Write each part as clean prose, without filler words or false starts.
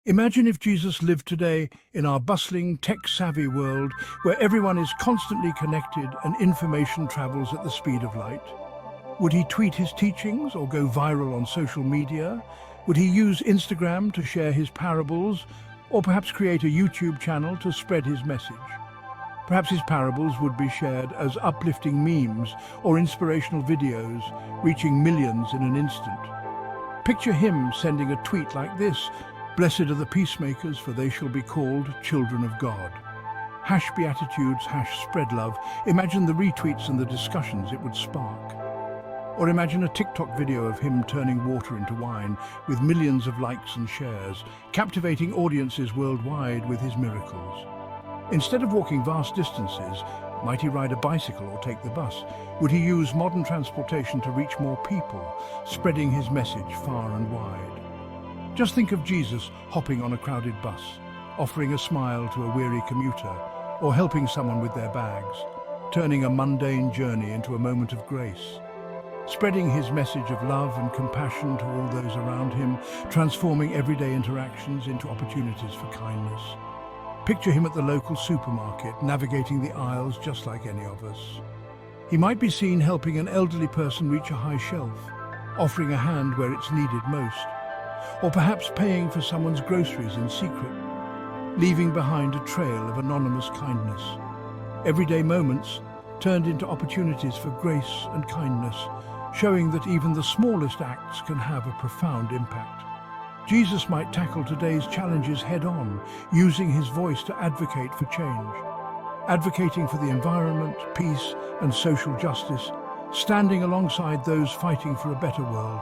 Imagine if Jesus lived today in our bustling, tech-savvy world where everyone is constantly connected and information travels at the speed of light. Would he tweet his teachings or go viral on social media? Would he use Instagram to share his parables, or perhaps create a YouTube channel to spread his message? Perhaps his parables would be shared as uplifting memes or inspirational videos, reaching millions in an instant. Picture him sending a tweet like this: "Blessed are the peacemakers, for they shall be called children of God." Hash Beatitudes, hash spread love. Imagine the retweets and the discussions it would spark. Or imagine a TikTok video of him turning water into wine with millions of likes and shares, captivating audiences worldwide with his miracles. Instead of walking vast distances, might he ride a bicycle or take the bus? Would he use modern transportation to reach more people, spreading his message far and wide? Just think of Jesus hopping on a crowded bus, offering a smile to a weary commuter, or helping someone with their bags, turning a mundane journey into a moment of grace. Spreading his message of love and compassion to all those around him, transforming everyday interactions into opportunities for kindness. Picture him at the local supermarket, navigating the aisles just like any of us. He might be seen helping an elderly person reach a high shelf, offering a hand where it's needed most, or perhaps paying for someone's groceries in secret, leaving behind a trail of anonymous kindness. Everyday moments turned into opportunities for grace and kindness, showing that even the smallest acts can have a profound impact. Jesus might tackle today's challenges head-on, using his voice to advocate for change, advocating for the environment, peace, and social justice, standing alongside those fighting for a better world.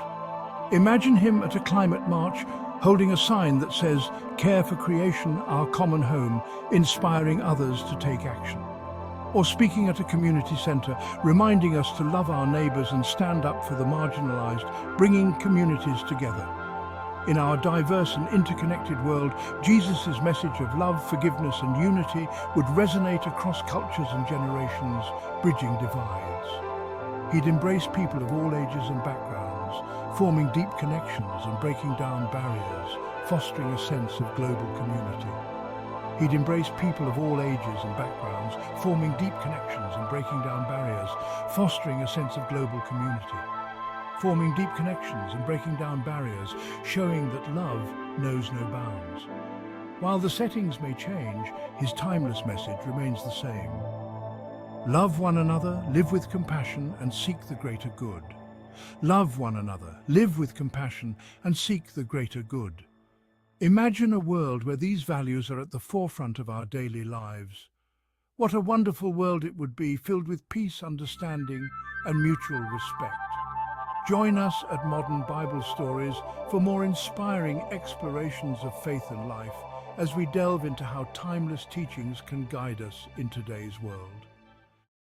Imagine him at a climate march, holding a sign that says, "Care for creation, our common home," inspiring others to take action. Or speaking at a community centre, reminding us to love our neighbours and stand up for the marginalised, bringing communities together. In our diverse and interconnected world, Jesus' message of love, forgiveness and unity would resonate across cultures and generations, bridging divides. He'd embrace people of all ages and backgrounds, forming deep connections and breaking down barriers, fostering a sense of global community. He'd embrace people of all ages and backgrounds, forming deep connections and breaking down barriers, fostering a sense of global community. Forming deep connections and breaking down barriers, showing that love knows no bounds. While the settings may change, his timeless message remains the same. Love one another, live with compassion, and seek the greater good. Love one another, live with compassion, and seek the greater good. Imagine a world where these values are at the forefront of our daily lives. What a wonderful world it would be, filled with peace, understanding, and mutual respect. Join us at Modern Bible Stories for more inspiring explorations of faith and life as we delve into how timeless teachings can guide us in today's world.